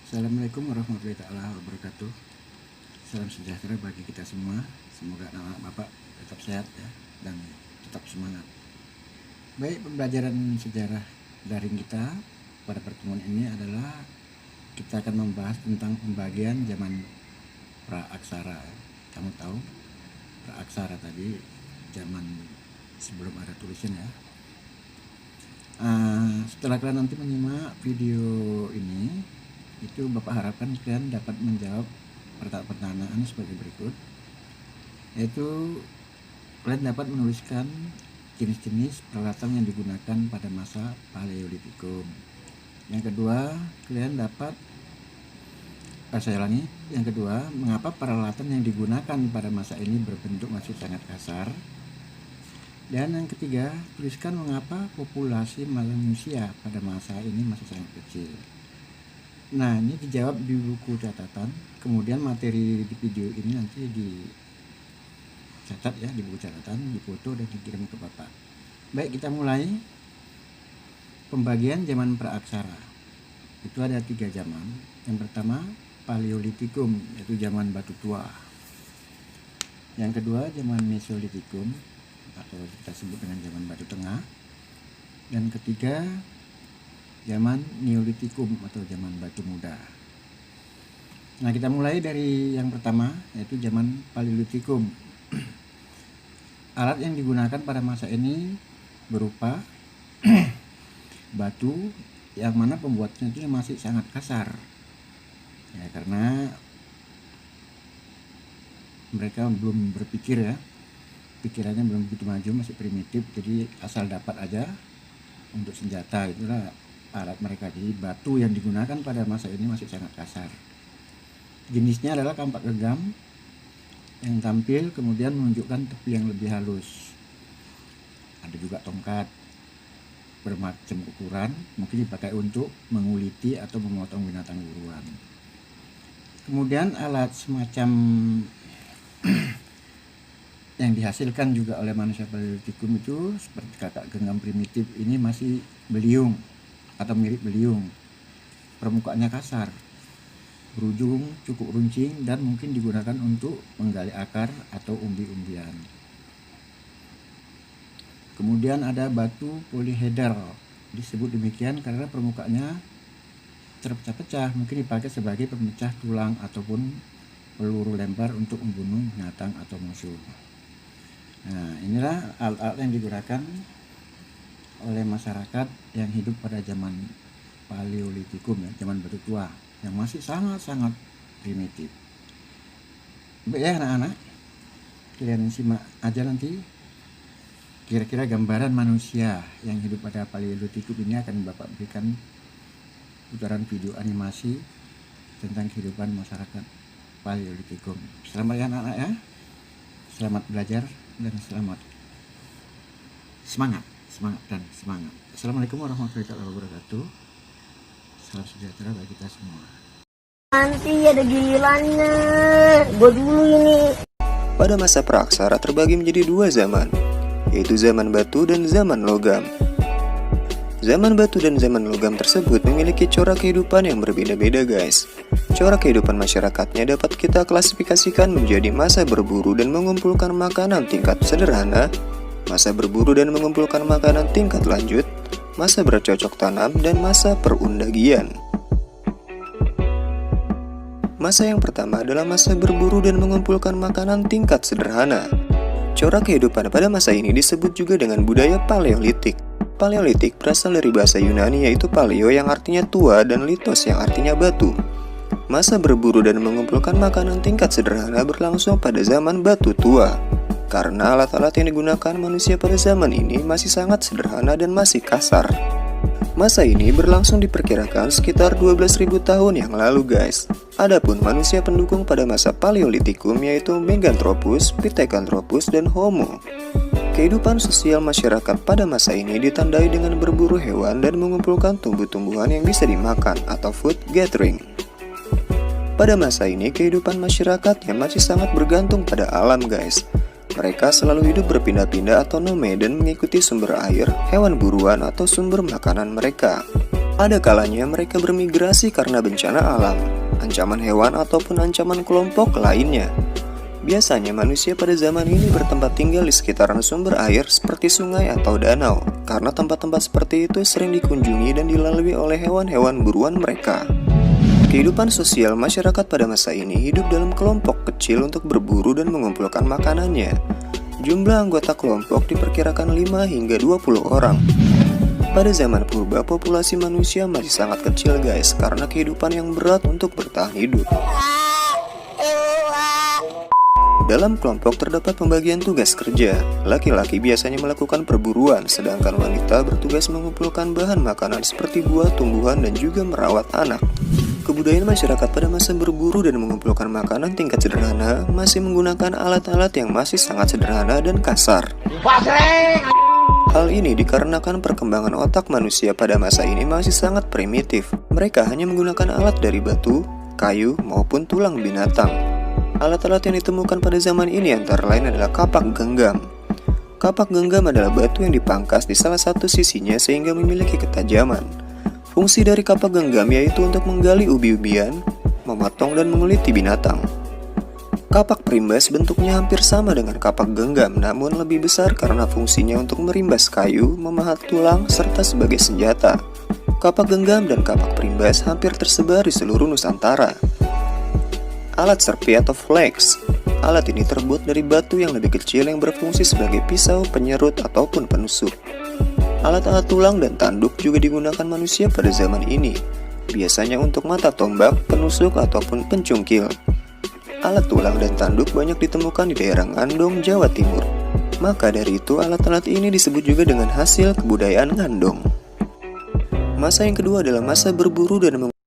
Assalamualaikum warahmatullahi wabarakatuh. Salam sejahtera bagi kita semua. Semoga anak Bapak tetap sehat ya, dan tetap semangat. Baik, pembelajaran sejarah daring kita pada pertemuan ini adalah kita akan membahas tentang pembagian zaman praaksara. Kamu tahu praaksara tadi zaman sebelum ada tulisan ya. Setelah kalian nanti menyimak video ini, itu Bapak harapkan kalian dapat menjawab pertanyaan sebagai berikut, yaitu kalian dapat menuliskan jenis-jenis peralatan yang digunakan pada masa Paleolitikum. Yang kedua, kalian dapat yang kedua, mengapa peralatan yang digunakan pada masa ini berbentuk masih sangat kasar. Dan yang ketiga, tuliskan mengapa populasi manusia pada masa ini masih sangat kecil. Nah, ini dijawab di buku catatan. Kemudian materi di video ini nanti dicatat ya di buku catatan, difoto dan dikirim ke Bapak. Baik, kita mulai. Pembagian zaman praaksara. Itu ada 3 zaman. Yang pertama, Paleolitikum, yaitu zaman batu tua. Yang kedua, zaman Mesolitikum, atau kita sebut dengan zaman batu tengah. Dan ketiga, zaman Neolitikum atau zaman batu muda. Nah, kita mulai dari yang pertama, yaitu zaman Paleolitikum. Alat yang digunakan pada masa ini berupa batu yang mana pembuatnya itu masih sangat kasar. Ya, karena mereka belum berpikir ya. Pikirannya belum begitu maju, masih primitif, jadi asal dapat aja untuk senjata. Itulah alat mereka. Jadi batu yang digunakan pada masa ini masih sangat kasar. Jenisnya adalah kampak gegam yang tampil kemudian menunjukkan tepi yang lebih halus. Ada juga tongkat bermacam ukuran, mungkin dipakai untuk menguliti atau memotong binatang buruan. Kemudian alat semacam yang dihasilkan juga oleh manusia Paleolitikum itu seperti kakak genggam primitif ini masih beliung atau mirip beliung. Permukaannya kasar, berujung cukup runcing dan mungkin digunakan untuk menggali akar atau umbi-umbian. Kemudian ada batu polyhedral. Disebut demikian karena permukaannya terpecah-pecah, mungkin dipakai sebagai pemecah tulang ataupun peluru lempar untuk membunuh binatang atau musuh. Nah, inilah alat-alat yang digunakan oleh masyarakat yang hidup pada zaman Paleolitikum ya, zaman batu tua yang masih sangat-sangat primitif. Baik ya anak-anak, kalian simak aja nanti kira-kira gambaran manusia yang hidup pada Paleolitikum ini akan Bapak berikan putaran video animasi tentang kehidupan masyarakat Paleolitikum. Selamat ya anak-anak ya. Selamat belajar dan selamat semangat dan semangat. Assalamualaikum warahmatullahi wabarakatuh. Salam sejahtera bagi kita semua. Nanti ada gilirannya, gue dulu ini. Pada masa praaksara terbagi menjadi 2 zaman, yaitu zaman batu dan zaman logam. Zaman batu dan zaman logam tersebut memiliki corak kehidupan yang berbeda-beda guys. Corak kehidupan masyarakatnya dapat kita klasifikasikan menjadi masa berburu dan mengumpulkan makanan tingkat sederhana, masa berburu dan mengumpulkan makanan tingkat lanjut, masa bercocok tanam, dan masa perundagian. Masa yang pertama adalah masa berburu dan mengumpulkan makanan tingkat sederhana. Corak kehidupan pada masa ini disebut juga dengan budaya Paleolitik. Paleolitik berasal dari bahasa Yunani yaitu paleo yang artinya tua dan litos yang artinya batu. Masa berburu dan mengumpulkan makanan tingkat sederhana berlangsung pada zaman batu tua. Karena alat-alat yang digunakan manusia pada zaman ini masih sangat sederhana dan masih kasar. Masa ini berlangsung diperkirakan sekitar 12.000 tahun yang lalu guys. Adapun manusia pendukung pada masa Paleolitikum yaitu Meganthropus, Pithecanthropus, dan Homo. Kehidupan sosial masyarakat pada masa ini ditandai dengan berburu hewan dan mengumpulkan tumbuh-tumbuhan yang bisa dimakan atau food gathering. Pada masa ini kehidupan masyarakatnya masih sangat bergantung pada alam guys. Mereka selalu hidup berpindah-pindah atau nomad dan mengikuti sumber air, hewan buruan atau sumber makanan mereka. Ada kalanya mereka bermigrasi karena bencana alam, ancaman hewan ataupun ancaman kelompok lainnya. Biasanya manusia pada zaman ini bertempat tinggal di sekitaran sumber air seperti sungai atau danau, karena tempat-tempat seperti itu sering dikunjungi dan dilalui oleh hewan-hewan buruan mereka. Kehidupan sosial masyarakat pada masa ini hidup dalam kelompok kecil untuk berburu dan mengumpulkan makanannya. Jumlah anggota kelompok diperkirakan 5 hingga 20 orang. Pada zaman purba, populasi manusia masih sangat kecil guys, karena kehidupan yang berat untuk bertahan hidup. Dalam kelompok terdapat pembagian tugas kerja. Laki-laki biasanya melakukan perburuan, sedangkan wanita bertugas mengumpulkan bahan makanan seperti buah, tumbuhan, dan juga merawat anak. Kebudayaan masyarakat pada masa berburu dan mengumpulkan makanan tingkat sederhana masih menggunakan alat-alat yang masih sangat sederhana dan kasar. Hal ini dikarenakan perkembangan otak manusia pada masa ini masih sangat primitif. Mereka hanya menggunakan alat dari batu, kayu, maupun tulang binatang. Alat-alat yang ditemukan pada zaman ini antara lain adalah kapak genggam. Kapak genggam adalah batu yang dipangkas di salah satu sisinya sehingga memiliki ketajaman. Fungsi dari kapak genggam yaitu untuk menggali ubi-ubian, memotong dan menguliti binatang. Kapak perimbas bentuknya hampir sama dengan kapak genggam, namun lebih besar karena fungsinya untuk merimbas kayu, memahat tulang, serta sebagai senjata. Kapak genggam dan kapak perimbas hampir tersebar di seluruh Nusantara. Alat serpi atau flex. Alat ini terbuat dari batu yang lebih kecil yang berfungsi sebagai pisau, penyerut, ataupun penusuk. Alat-alat tulang dan tanduk juga digunakan manusia pada zaman ini, biasanya untuk mata tombak, penusuk, ataupun pencungkil. Alat tulang dan tanduk banyak ditemukan di daerah Ngandong, Jawa Timur. Maka dari itu alat-alat ini disebut juga dengan hasil kebudayaan Ngandong. Masa yang kedua adalah masa berburu dan